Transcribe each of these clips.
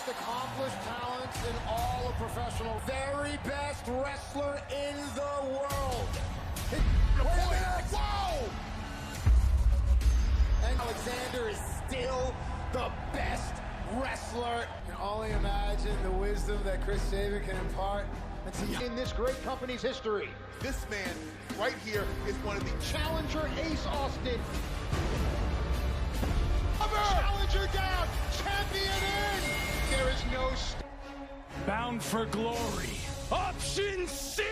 most accomplished talents in all of professional. Very best wrestler in the world. Whoa! And Alexander is still the best wrestler. I can only imagine the wisdom that Chris Sabin can impart in this great company's history. This man right here is one of the Challenger Ace Austin. Challenger down, champion in. There is no. Bound for glory. Option C.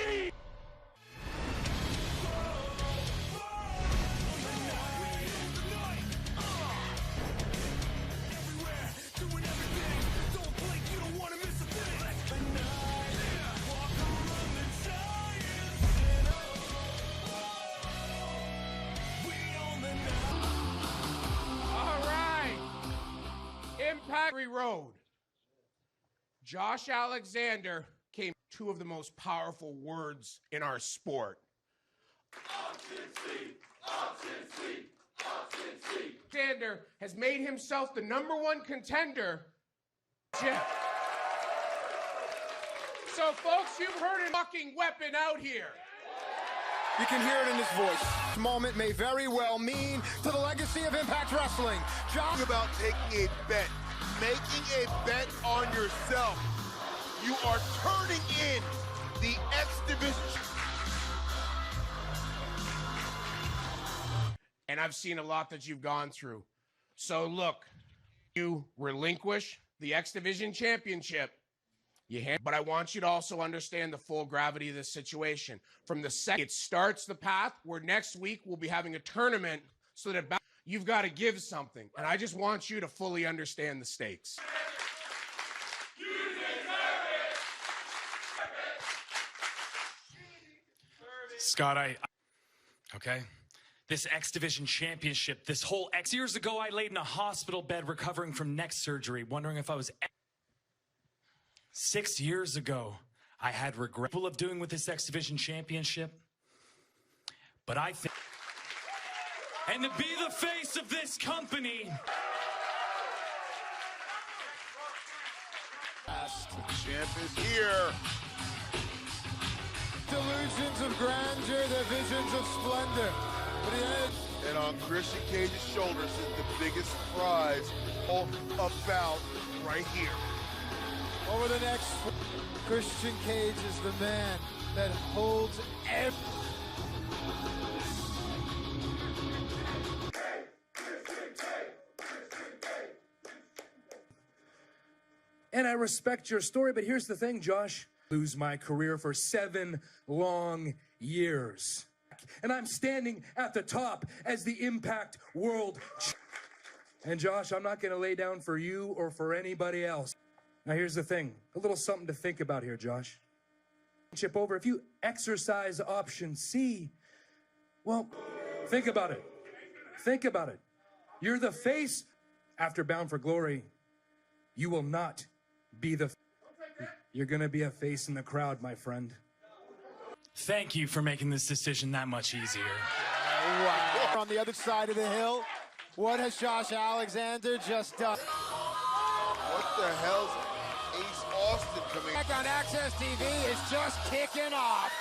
Impact Road. Josh Alexander came two of the most powerful words in our sport. Option C, option C, option C. Alexander has made himself the #1 contender. So folks, you've heard a fucking weapon out here. You can hear it in his voice. This moment may very well mean to the legacy of Impact Wrestling. Talk about taking a bet, making a bet on yourself. You are turning in the X Division. And I've seen a lot that you've gone through. So look, you relinquish the X Division Championship. But I want you to also understand the full gravity of this situation. From the second it starts the path, where next week we'll be having a tournament, so that you've got to give something. And I just want you to fully understand the stakes. Scott, okay? This X Division Championship, this whole X. Years ago, I laid in a hospital bed recovering from neck surgery, wondering if I was... 6 years ago, I had regret of doing with this X Division Championship, but I think, and to be the face of this company. The champ is here. Delusions of grandeur, the visions of splendor. But he is. And on Christian Cage's shoulders is the biggest prize all about right here. Over the next, Christian Cage is the man that holds every. And I respect your story, but here's the thing, Josh. Lose my career for 7 long years. And I'm standing at the top as the Impact World. And Josh, I'm not going to lay down for you or for anybody else. Now, here's the thing. A little something to think about here, Josh. Chip over. If you exercise option C, well, think about it. Think about it. You're the face. After Bound for Glory, you will not be the... You're going to be a face in the crowd, my friend. Thank you for making this decision that much easier. Wow. On the other side of the hill, what has Josh Alexander just done? What the hell's Ace Austin coming? Back on Access TV is just kicking off.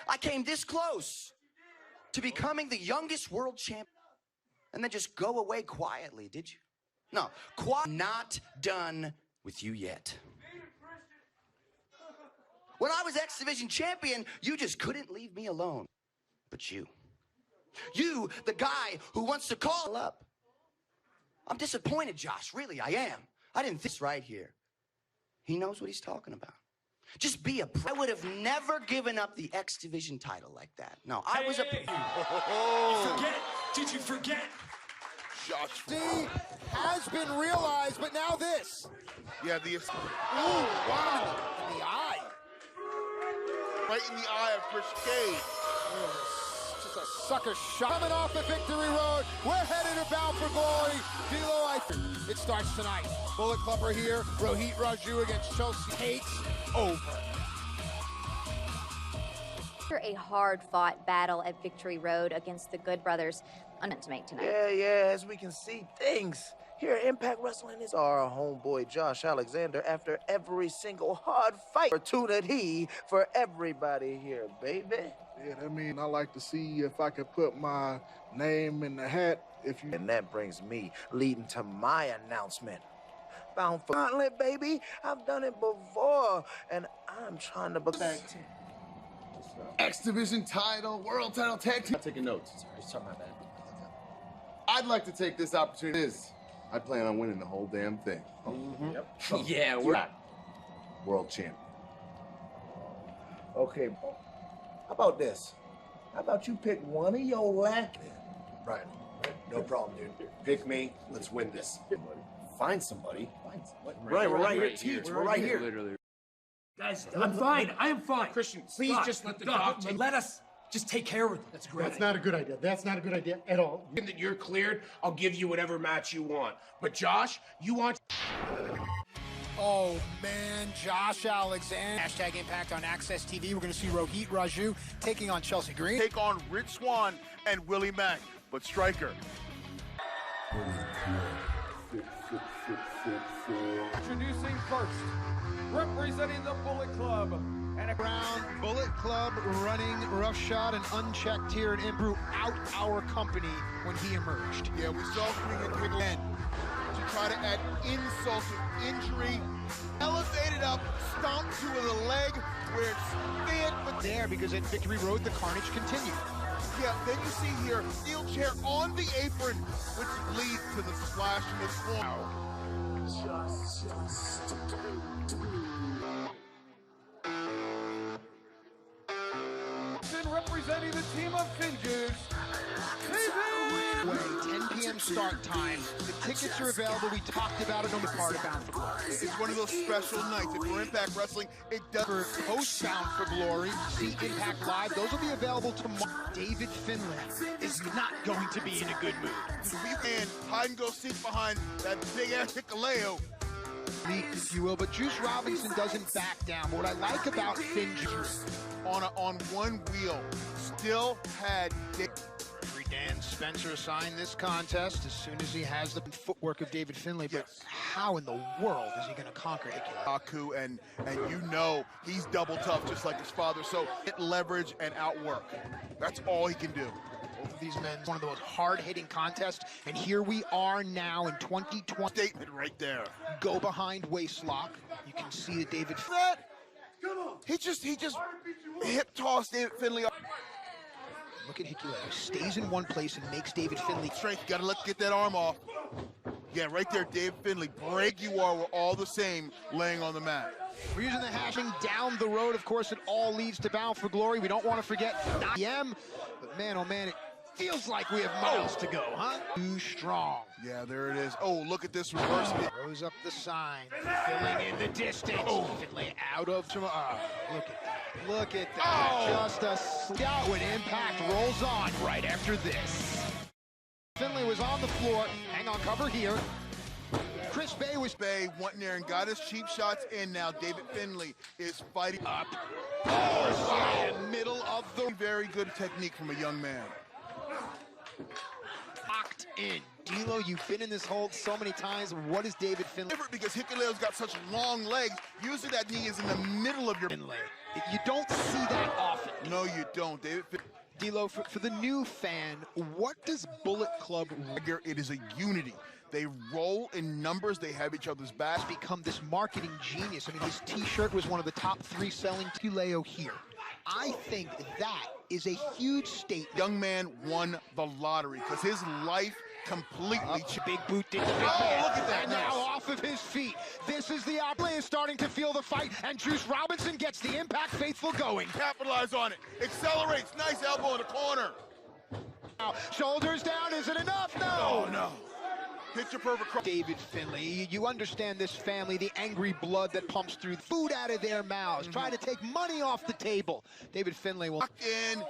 I came this close to becoming the youngest world champion, and then just go away quietly, did you? No, not done with you yet. When I was X Division champion, you just couldn't leave me alone. But you, the guy who wants to call up. I'm disappointed, Josh, really, I am. I didn't think this right here. He knows what he's talking about. Just be a pro. I would have never given up the X Division title like that. No, I was a... You forget? Did you forget? Josh C has been realized, but now this. Yeah, the... Ooh, wow. In the eye. Right in the eye of Chris Cage. Just a sucker shot. Coming off the victory road, we're headed to Bound for Glory. It starts tonight. Bullet Club are here. Rohit Raju against Chelsea takes over. After a hard-fought battle at Victory Road against the Good Brothers, to make tonight. Yeah, as we can see, things here at Impact Wrestling is our homeboy Josh Alexander after every single hard fight. Opportunity for everybody here, baby. Yeah, that means I like to see if I could put my name in the hat. And that brings me leading to my announcement. Bound for Gauntlet, baby. I've done it before, and I'm trying to back team. X Division title, world title, tag team. I'm taking notes. Sorry, my bad. I'd like to take this opportunity. I plan on winning the whole damn thing. Yep. Yeah, we're World champion. Okay, how about this? How about you pick one of your lack? right. No problem, dude. Pick me. Let's win this. Find somebody. Right, we're right here. Teach. We're right here. Literally. Guys, I'm fine. I am fine. Christian, please just let the doc take. Let us just take care of it. That's great. That's not a good idea. That's not a good idea at all. That you're cleared, I'll give you whatever match you want. But Josh, you want... Oh man, Josh Alexander. Hashtag Impact on Access TV. We're going to see Rohit Raju taking on Chelsea Green. Take on Rich Swann and Willie Mack. But Striker. Introducing first, representing the Bullet Club, and a Brown Bullet Club running roughshod and unchecked here and throughout our company when he emerged. Yeah, we saw Green and Quick end to try to add insult to injury. Elevated up, stomped to the leg where it's fit, but There, because at Victory Road, the carnage continued. yeah, then you see here, steel chair on the apron, which leads to the splash in the corner. representing the team of Finjuice, 10 p.m. start time. The tickets are available. We talked about it on the part of Bound for Glory. It's one of those special nights. If we're Impact Wrestling, it does. For post Bound for Glory, see Impact Live. Those will be available tomorrow. David Finlay is not going to be in a good mood. We can hide and go seek behind that big ass Hikaleo. Leak, if you will, but Juice Robinson doesn't back down. But what I like about Finn Juice on one wheel, still had Dan Spencer signed this contest as soon as he has the footwork of David Finlay, but how in the world is he going to conquer Hikuleo? Aku, and you know he's double tough just like his father, so hit leverage and outwork. That's all he can do. Both of these men, one of the most hard-hitting contests, and here we are now in 2020. Statement right there. Go behind waistlock. You can see that David. He just hip tossed David Finlay. Look at Hikuleo. Stays in one place and makes David Finlay. Strength, gotta get that arm off. Yeah, right there, David Finlay. Break you are, we're all the same laying on the mat. We're using the hashing down the road. Of course, it all leads to Bound for Glory. We don't want to forget 9 p.m. But man, oh man, it feels like we have miles to go, huh? Too strong. Yeah, there it is. Oh, look at this reverse. Throws up the sign. Filling in the distance. Oh, Finlay out of... look at that. Look at that. Oh. Just a scout when Impact rolls on right after this. Finlay was on the floor. Hang on, cover here. Chris Bay went there and got his cheap shots in. Now David Finlay is fighting up. Oh, wow. Middle of the... Very good technique from a young man. Locked in. D'Lo, you've been in this hold so many times. What is David Finlay? Different because Hikuleo's got such long legs. Usually that knee is in the middle of your... Finlay. You don't see that often. No, you don't, David. D'Lo, for the new fan, what does Bullet Club... It is a unity. They roll in numbers. They have each other's backs. Become this marketing genius. I mean, his T-shirt was one of the top 3 selling. Hikuleo here. I think that is a huge statement. Young man won the lottery because his life completely changed. Big boot did the big man. Look at that. And now off of his feet. This is the Opley is starting to feel the fight, and Juice Robinson gets the Impact faithful going. Capitalize on it. Accelerates. Nice elbow in the corner. Now, shoulders down. Is it enough? No. Oh, no. Picture perfect cross. David Finlay, you understand this family, the angry blood that pumps through food out of their mouths, trying to take money off the table. David Finlay will... Locked in.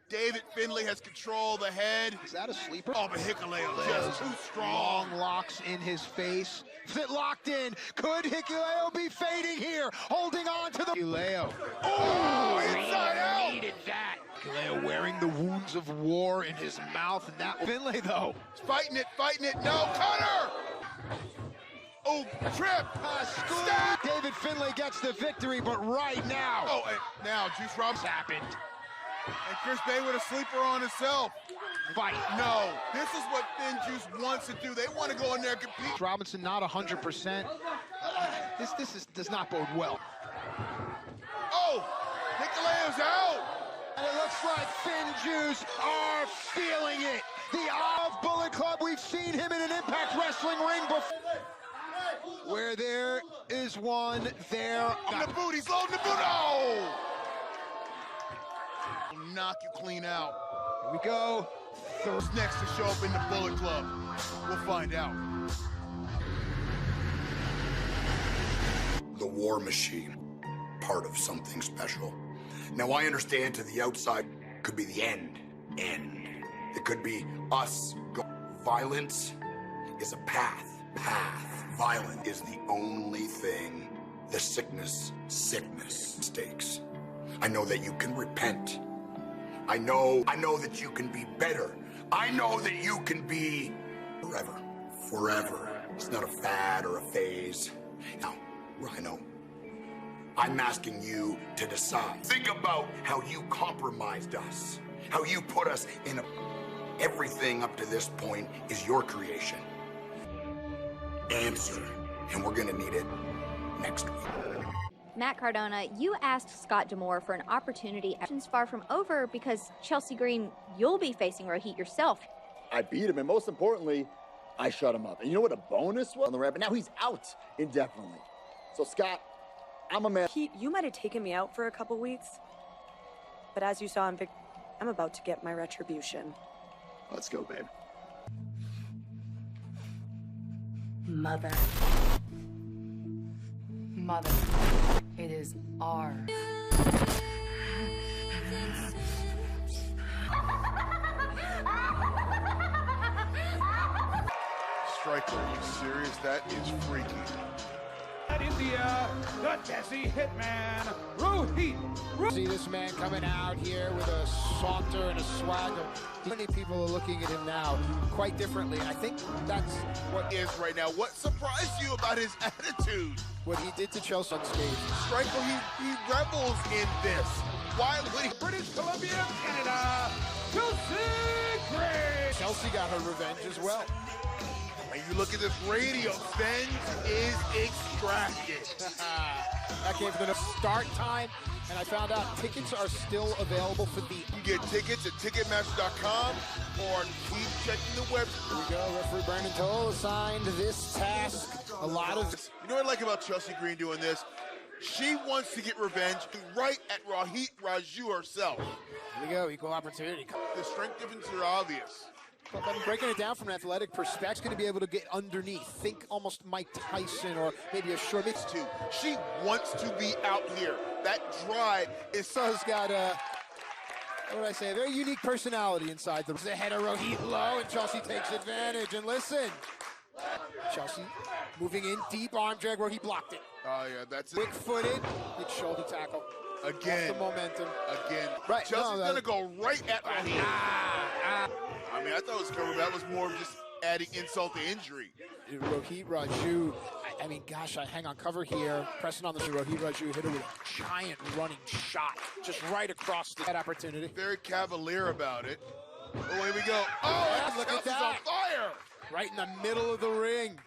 David Finlay has control of the head. Is that a sleeper? Oh, but Hikuleo just too strong. Long locks in his face. Is it locked in? Could Hikuleo be fading here? Holding on to the... Hikuleo. Oh, inside out. Needed that. Kaleo wearing the wounds of war in his mouth, and that Finlay though. Fighting it, no, cutter! Oh, trip! Stab! David Finlay gets the victory, but right now. Oh, and now Juice Robinson happened. And Chris Bay with a sleeper on himself. Fight. No, this is what Thin Juice wants to do. They want to go in there and compete. Robinson not 100%. This does not bode well. Oh, Nikolaev's out. And it looks like Thin Juice are feeling it. The of Bullet Club, we've seen him in an Impact Wrestling ring before. Where there is one, there. The boot, he's loading the boot. Oh! Knock you clean out. Here we go. Who's next to show up in the Bullet Club? We'll find out. The War Machine, part of something special. Now I understand to the outside could be the end. It could be us. Violence is a path. Violence is the only thing the sickness stakes. I know that you can repent. I know that you can be better. I know that you can be forever. It's not a fad or a phase. Now, Rhino, I'm asking you to decide. Think about how you compromised us, how you put us in a... Everything up to this point is your creation. Answer, and we're gonna need it next week. Matt Cardona, you asked Scott D'Amore for an opportunity. Action's far from over because Chelsea Green, you'll be facing Rohit yourself. I beat him, and most importantly, I shut him up. And you know what a bonus was on the ramp? But now he's out indefinitely. So Scott, I'm a man. Pete, you might have taken me out for a couple weeks, but as you saw in I'm about to get my retribution. Let's go, babe. Mother, it is our. Striker, are you serious? That is freaky. At India, the Desi Hitman, Rohit. See this man coming out here with a saunter and a swagger. Many people are looking at him now quite differently, and I think that's what is right now. What surprised you about his attitude? What he did to Chelsea on stage. Striker, he revels in this. Why would he? British Columbia, Canada, Chelsea Green. Chelsea got her revenge as well. When you look at this radio, Spence is extracted. That came from the start time, and I found out tickets are still available for the... You can get tickets at Ticketmaster.com or keep checking the website. Here we go. Referee Brandon Toll assigned this task. A lot of... You know what I like about Chelsea Green doing this? She wants to get revenge right at Rohit Raju herself. Here we go. Equal opportunity. The strength differences are obvious. But breaking it down from an athletic perspective, going to be able to get underneath. Think almost Mike Tyson or maybe a short mix too. She wants to be out here. That drive is... So's got a, what would I say, a very unique personality inside the head of Rohit low, and Chelsea takes advantage. And listen, Chelsea moving in deep arm drag where he blocked it. Oh, yeah, that's it. Quick-footed, big shoulder tackle. Again. Off the momentum. Again. Right. Chelsea's going to go right at Rohit. I mean, I thought it was covered. That was more of just adding insult to injury. Rohit Raju, I mean, gosh, I hang on cover here. Pressing on the Rohit Raju hit her with a giant running shot just right across that opportunity. Very cavalier about it. Oh, here we go. Oh, look at that. On fire. Right in the middle of the ring.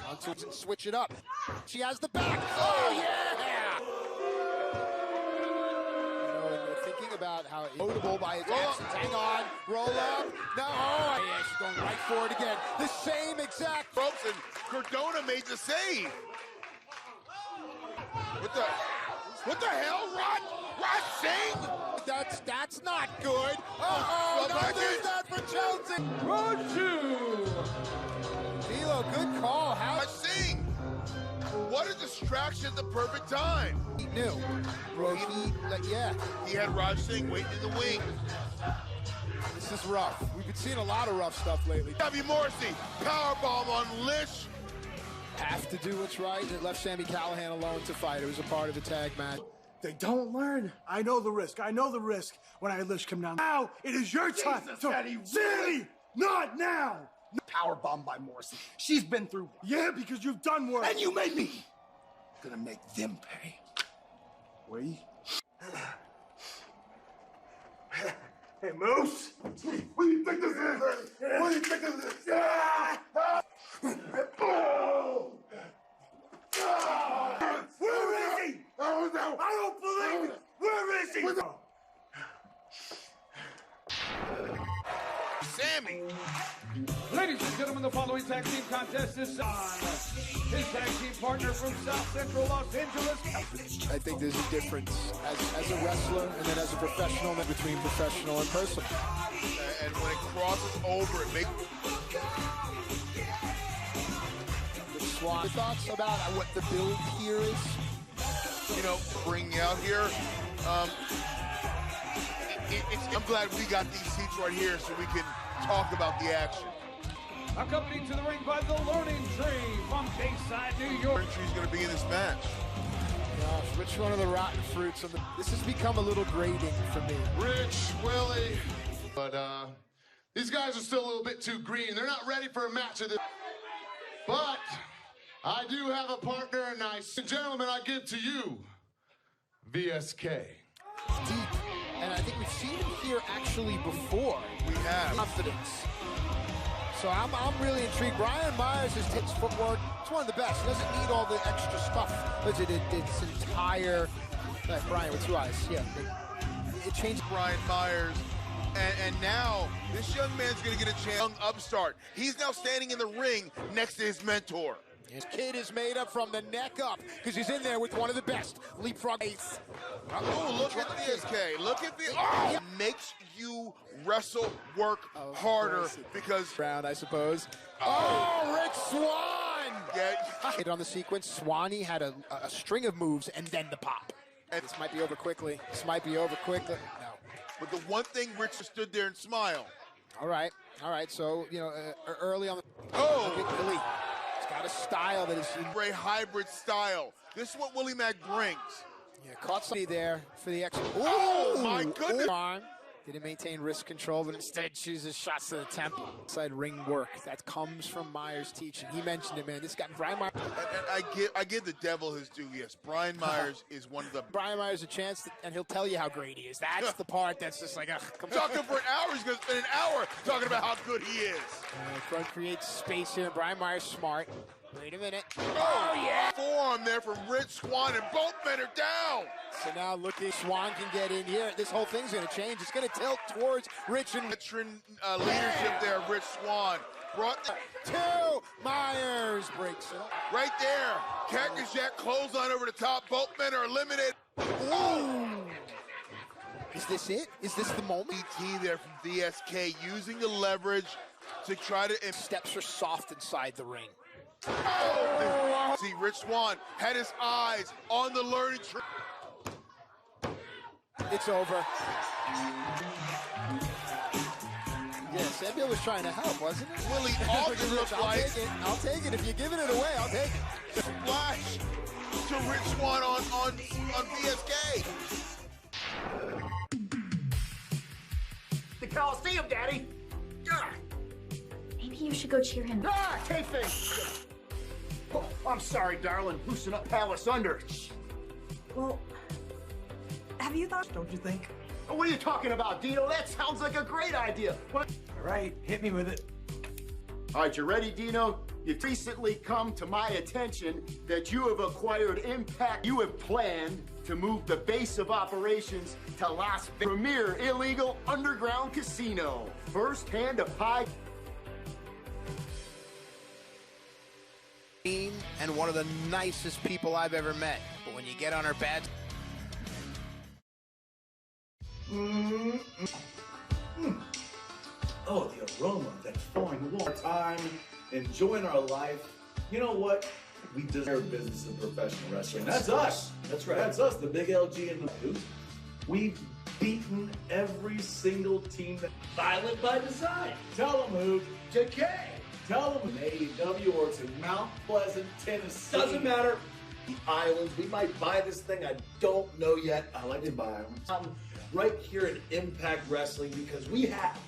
Onto and switch it up. She has the back. Oh, yeah! About how it's notable by his absence. Hang on, roll up. No, oh, yeah, she's going right for it again. The same exact ropes, and Cardona made the save. What the hell, Rod Singh? That's not good. Uh-oh, no, there's that for Chelsea. Raju. Velo, good call. Rod Singh. What a distraction at the perfect time. He knew. Rohit, yeah. He had Raj Singh waiting in the wing. This is rough. We've been seeing a lot of rough stuff lately. W. Morrissey, powerbomb on Lish. Have to do what's right. It left Sami Callihan alone to fight. It was a part of the tag match. They don't learn. I know the risk. I know the risk when I let come down. Now it is your time. Sanity, not now. Power bomb by Morrison. She's been through. Yeah, because you've done work. And you made me. Gonna make them pay. Wait. Hey, Moose. What do you think this is? What do you think this is? Where is he? Oh, no. I don't believe it. Where is he? Sammy. Ladies and gentlemen, the following tag team contest is on. His tag team partner from South Central Los Angeles. I think there's a difference as a wrestler and then as a professional, and between professional and personal. And when it crosses over, it makes... The Swan. Thoughts about what the build here is? You know, bringing out here. I'm glad we got these seats right here so we can talk about the action. Accompanied to the ring by the Learning Tree from Bayside, New York. Learning Tree's going to be in this match. Gosh, which one of the rotten fruits? This has become a little grating for me. Rich, Willie, but these guys are still a little bit too green. They're not ready for a match of this. But I do have a partner, and gentlemen, I give to you VSK. Deep, and I think we've seen him here actually before. We have. Confidence. So I'm really intrigued. Brian Myers has his footwork. It's one of the best. He doesn't need all the extra stuff. It's entire... Brian with 2 eyes. Yeah. It changed Brian Myers. And now, this young man's going to get a chance. Young upstart. He's now standing in the ring next to his mentor. His kid is made up from the neck up because he's in there with one of the best. Leapfrog ace. Oh, look at VSK. Look at the... Oh! It makes you wrestle work harder because... Round, I suppose. Oh, Rick Swan! Yeah. Hit on the sequence. Swanee had a string of moves and then the pop. And this might be over quickly. No. But the one thing Rich stood there and smiled. All right. So, you know, early on the... Oh! Willie. He's got a style that is... A hybrid style. This is what Willie Mack brings. Yeah, caught somebody there for the extra... Oh, my goodness! Didn't maintain wrist control, but instead chooses shots to the temple. Inside ring work. That comes from Myers' teaching. He mentioned it, man. This guy, Brian Myers... And I give the devil his due, yes. Brian Myers is one of the... Brian Myers a chance, and he'll tell you how great he is. That's the part that's just like, come on. Talking for an hour, he's going to spend an hour talking about how good he is. Front creates space here. Brian Myers smart. Wait a minute. Oh, yeah! Forearm there from Rich Swan, and both men are down. So now looking, Swan can get in here. This whole thing's going to change. It's going to tilt towards Rich and... Veteran leadership there, Rich Swan. Brought two. Myers breaks it up. Right there. Cactus Jack clothesline over the top. Both men are eliminated. Ooh. Is this it? Is this the moment? ET there from VSK using the leverage to try to... Steps are soft inside the ring. Oh. See, Rich Swan had his eyes on the Learning Tree. It's over. Yeah, Samuel was trying to help, wasn't it? Willie often looked like... I'll take it. If you're giving it away, I'll take it. Splash to Rich Swan on VSK. The Coliseum, Daddy. Maybe you should go cheer him. Kayfabe. Oh, I'm sorry, darling. Loosen up, Palace under. Well, have you thought... Don't you think? What are you talking about, Dino? That sounds like a great idea. What? All right, hit me with it. All right, you ready, Dino? You've recently come to my attention that you have acquired Impact. You have planned to move the base of operations to Las Vegas, premier illegal underground casino. First hand of pie. And one of the nicest people I've ever met. But when you get on her bad... Oh, the aroma that's flowing warm. Time, enjoying our life. You know what? We deserve business in professional wrestling. That's us. That's right. That's us, the big LG and the dude. We've beaten every single team that violent by design. Tell them who. JK. Tell them in AEW or it's in Mount Pleasant, Tennessee. Doesn't matter. the islands. We might buy this thing. I don't know yet. I like to buy islands. Right here at Impact Wrestling because we have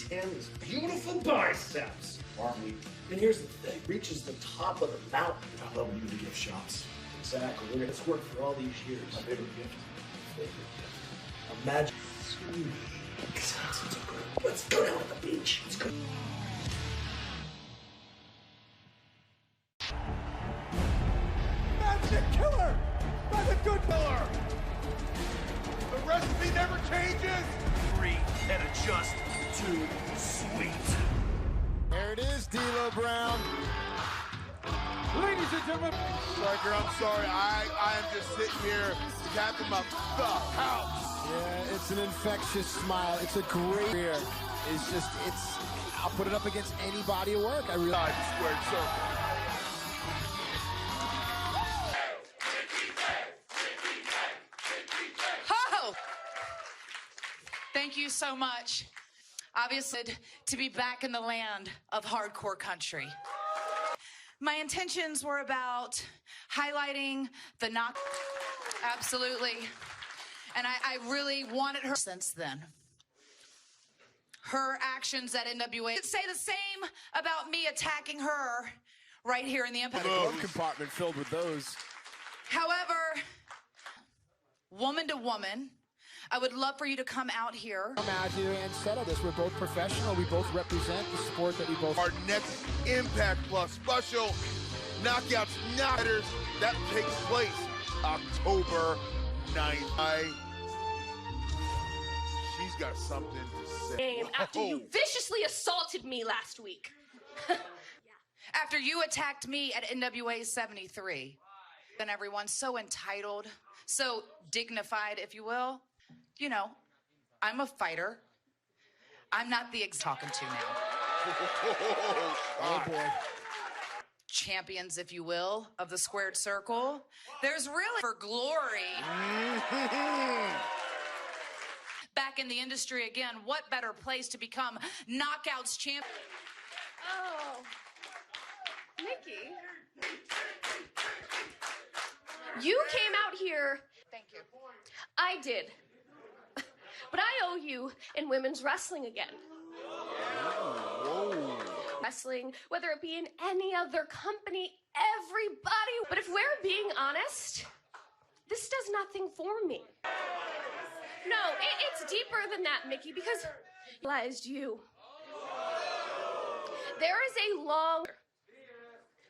10 beautiful biceps, aren't we? And here's the thing, reaches the top of the mountain. I love when you do gift shops. Exactly. Look at this work for all these years. My favorite gift. Imagine. Let's go down to the beach. Let's go. That's the killer! That's a good killer! The recipe never changes! Breathe and adjust to sweet. There it is, D'Lo Brown. Ladies and gentlemen. Striker, I'm sorry. I am just sitting here tapping my the house. Yeah, it's an infectious smile. It's a great career. I'll put it up against any body of work. I really squared circle. Ho! Thank you so much. Obviously, to be back in the land of hardcore country. My intentions were about highlighting the knock. Absolutely. And I really wanted her since then. Her actions at NWA say the same about me attacking her right here in the Impact. Glove compartment filled with those. However, woman to woman, I would love for you to come out here. Come out here and settle this. We're both professional. We both represent the sport that we both... Our next Impact Plus special, Knockouts Knockers, that takes place October 9th. She's got something to say. After you viciously assaulted me last week. After you attacked me at NWA 73. And everyone's so entitled, so dignified, if you will. You know, I'm a fighter. I'm not the talking to now. Oh, boy. Champions, if you will, of the squared circle. There's really for glory. Back in the industry again, what better place to become Knockouts champion? Oh, Nikki. You came out here. Thank you. I did. But I owe you in women's wrestling again. Whoa. Wrestling, whether it be in any other company, everybody. But if we're being honest, this does nothing for me. No, it's deeper than that, Mickey, because I realized you. There is a long...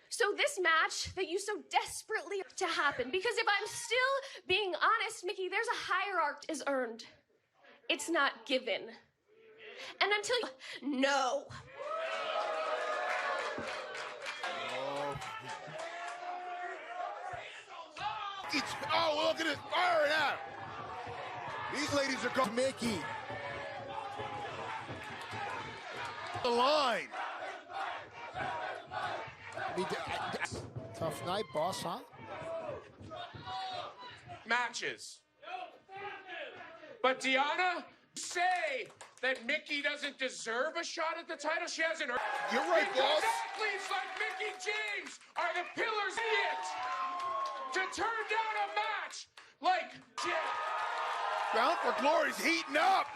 So this match that you so desperately to happen, because if I'm still being honest, Mickey, there's a hierarchy is earned. It's not given. And until you... No. Oh, look at it firing out. These ladies are going. Mickey. The line. Tough night, boss, huh? Matches. But Deanna, say that Mickey doesn't deserve a shot at the title. She hasn't earned. You're right, boss. Athletes like Mickey James are the pillars in it to turn down a match like Bound for Glory's heating up.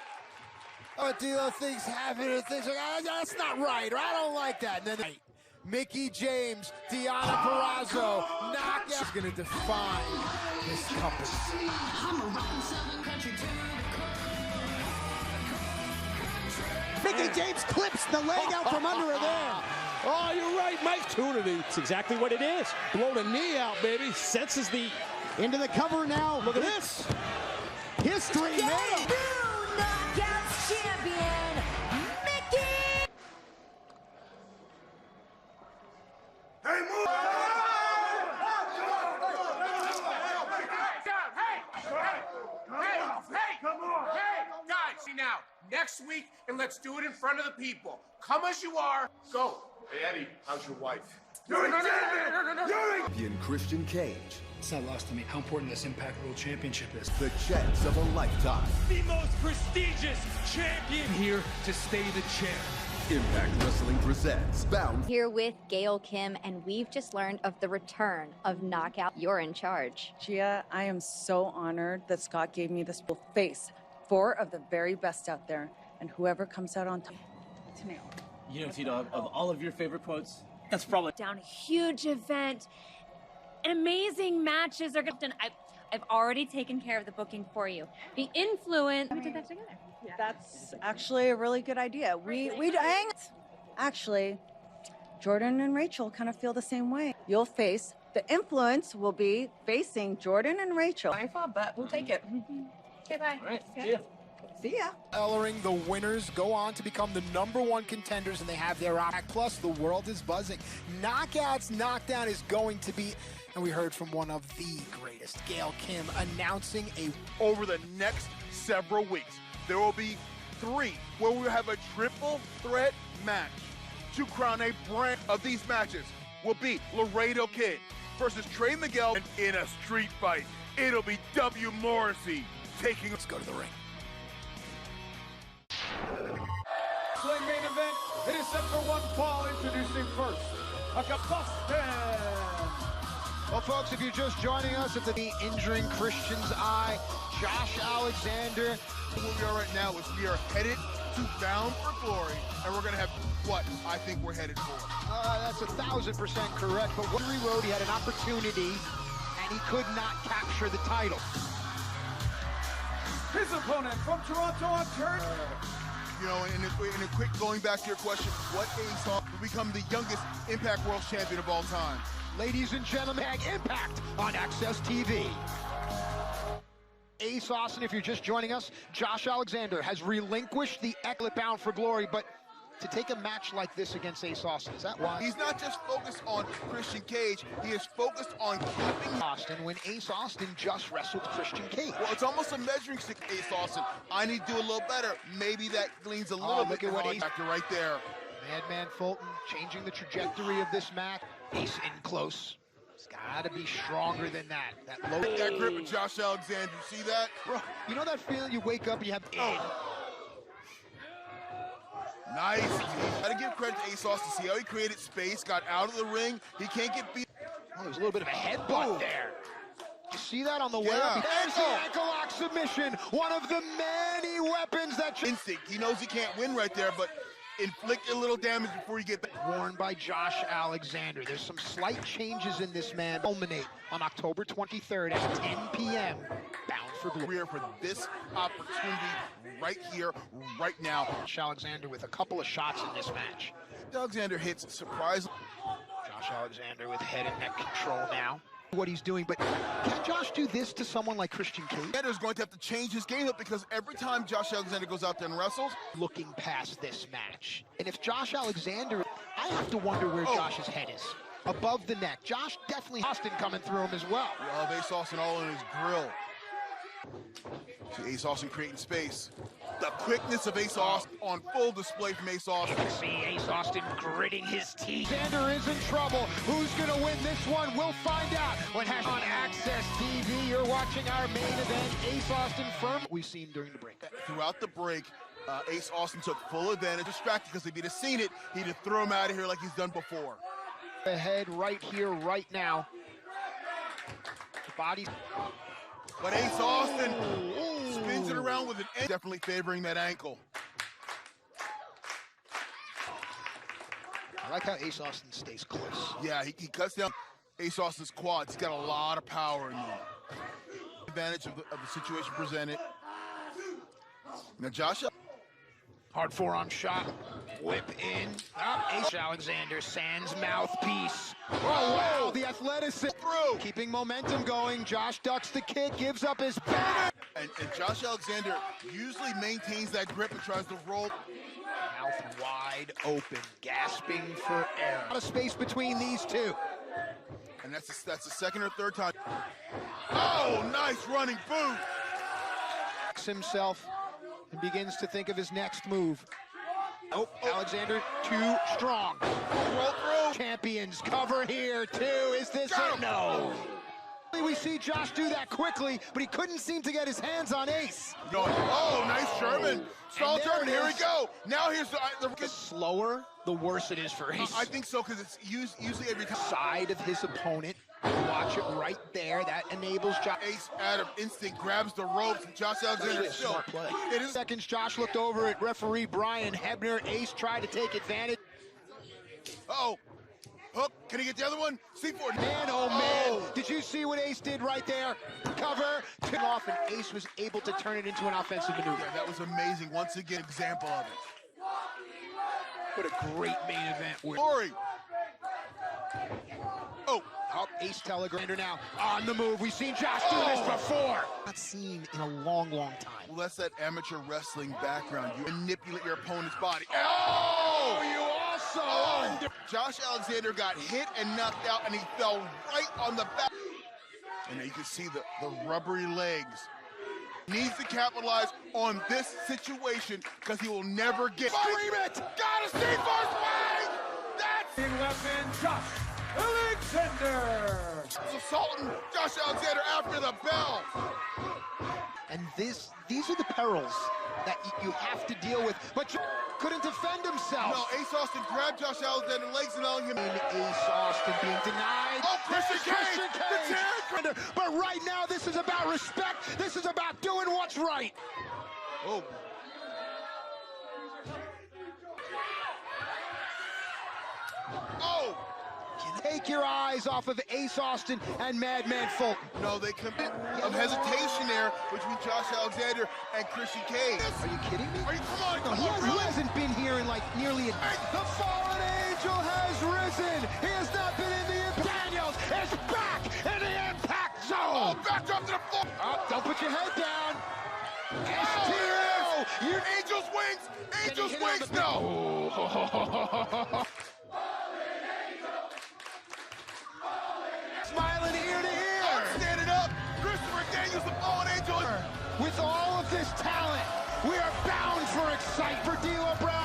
Oh, D'Lo thinks happening. Things like, that's not right, or I don't like that. And then Mickey James, Deanna Purrazzo, knockout is going to define this company. Mickey James clips the leg out from under her there. Oh, you're right, Mike. Opportunity. It's exactly what it is. Blow the knee out, baby. Senses the... Into the cover now. Look at this. History made. New Knockouts champion, Mickey. Hey, move! Hey, come on! Hey, guys, see now, next week, and let's do it in front of the people. Come as you are. Go. Hey, Eddie, how's your wife? Champion Christian Cage. It's not lost to me how important this Impact World Championship is. The chance of a lifetime. The most prestigious champion. Here to stay the chair. Impact Wrestling presents Bound. Here with Gail Kim, and we've just learned of the return of Knockout. You're in charge. Gia, I am so honored that Scott gave me this face 4 of the very best out there, and whoever comes out on top. You know, Tito, of all of your favorite quotes, that's probably down a huge event. Amazing matches are going to. I've already taken care of the booking for you. The influence. We did that together. Yeah. That's actually a really good idea. We hang. Actually, Jordan and Rachel kind of feel the same way. You'll face the influence will be facing Jordan and Rachel. I thought, but we'll take it. Okay, bye. All right, see ya. See ya. Ellering, the winners go on to become the #1 contenders, and they have their opportunity. Plus, the world is buzzing. Knockouts Knockdown is going to be, and we heard from one of the greatest, Gail Kim, announcing over the next several weeks, there will be 3 where we will have a triple threat match to crown a brand of these matches. Will be Laredo Kid versus Trey Miguel in a street fight. It'll be W. Morrissey taking. Let's go to the ring. Wrestling main event. It is set for one fall. Introducing first, Boston. Well, folks, if you're just joining us at the injuring Christian's eye, Josh Alexander. Where we are right now is we are headed to Bound for Glory, and we're going to have what I think we're headed for. That's 1,000% correct, but Henry Road, he had an opportunity, and he could not capture the title. His opponent from Toronto, Ontario. You know, and a quick going back to your question, what Ace will become the youngest Impact World Champion of all time? Ladies and gentlemen, Impact on Access TV. Ace Austin, if you're just joining us, Josh Alexander has relinquished the Ecklet Bound for Glory, but to take a match like this against Ace Austin, is that why? He's not just focused on Christian Cage, he is focused on keeping Austin when Ace Austin just wrestled Christian Cage. Well, it's almost a measuring stick, Ace Austin. I need to do a little better. Maybe that leans a little bit at what Ace factor right there. Madman Fulton changing the trajectory of this match. Ace in close. It's got to be stronger than that. That grip of Josh Alexander, you see that? Bro, you know that feeling you wake up and you have... Nice. Gotta give credit to Ace Austin. See how he created space, got out of the ring. He can't get beat. Oh, there's a little bit of a headbutt there. You see that on the way up? There's the ankle lock submission. One of the many weapons that... Instinct. He knows he can't win right there, but inflict a little damage before you get back. Worn by Josh Alexander. There's some slight changes in this man. Culminate on October 23rd at 10 p.m. Bound for Glory. For this opportunity right here, right now. Josh Alexander with a couple of shots in this match. Alexander hits surprisingly. Josh Alexander with head and neck control now. What he's doing, but can Josh do this to someone like Christian Cage? Alexander's going to have to change his game up because every time Josh Alexander goes out there and wrestles, looking past this match. And if Josh Alexander, I have to wonder where Josh's head is. Above the neck. Josh definitely Austin coming through him as well. We love Ace Austin all in his grill. See Ace Austin creating space. The quickness of Ace Austin on full display from Ace Austin. See Ace Austin gritting his teeth. Alexander is in trouble. Who's going to win this one? We'll find out when on Access TV. You're watching our main event. Ace Austin firm. We've seen during the break. Throughout the break, Ace Austin took full advantage. Distracted because if he'd have seen it, he'd have thrown him out of here like he's done before. Ahead right here, right now. The body. But Ace Austin spins it around with an end, definitely favoring that ankle. I like how Ace Austin stays close. Yeah, he cuts down Ace Austin's quads. He's got a lot of power in there. Advantage of the situation presented. Now Josh. Hard forearm shot. Whip in. Ace Alexander, Sands mouthpiece. Oh, wow, the athleticism through. Keeping momentum going. Josh ducks the kick, gives up his back. And Josh Alexander usually maintains that grip and tries to roll. Mouth wide open, gasping for air. A lot of space between these two. And that's the second or third time. Oh, nice running boot. Himself and begins to think of his next move. Oh, Alexander too strong. Roll through. Champions cover here too. Is this it? No. We see Josh do that quickly, but he couldn't seem to get his hands on Ace. Oh, nice German. Stall German, here we go. Now here's the slower, the worse it is for Ace. I think so, because it's usually every time. Side of his opponent. Watch it right there. That enables Josh. Ace, out of instinct, grabs the ropes. Josh Alexander still. It is seconds. Josh looked over at referee Brian Hebner. Ace tried to take advantage. Uh-oh. Hook, can he get the other one? C4. Man, oh man. Did you see what Ace did right there? Cover, took off, and Ace was able to turn it into an offensive maneuver. Yeah, that was amazing. Once again, example of it. What a great main event. Glory. Oh. Up Ace Telegrander now on the move. We've seen Josh do this before. Not seen in a long, long time. Well, that's that amateur wrestling background. You manipulate your opponent's body. Oh! You also. Josh Alexander got hit and knocked out, and he fell right on the back. And you can see the rubbery legs. Needs to capitalize on this situation because he will never get. Scream it! Gotta see first swing! That's weapon, Josh Alexander. Assaulting Josh Alexander after the bell. And these are the perils that you have to deal with. But you couldn't defend himself. No, Ace Austin grabbed Josh Alexander's legs and allowing him. Ace Austin being denied. Oh, Christian Cage! But right now, this is about respect. This is about doing what's right. Oh. Oh! Take your eyes off of Ace Austin and Madman Fulton. No, they commit of hesitation there between Josh Alexander and Christian Cage. Are you kidding me? Are you, come on, He hasn't been here in like nearly a... The fallen angel has risen. He has not been in the Impact. Daniels is back in the Impact Zone. Oh, back up to the floor. Oh, don't put your head down. Oh, Angel's wings. Angel's wings. No. Smiling ear to ear. Standing up. Christopher Daniels, the fallen angel. With all of this talent, we are bound for excitement for D'Lo Brown.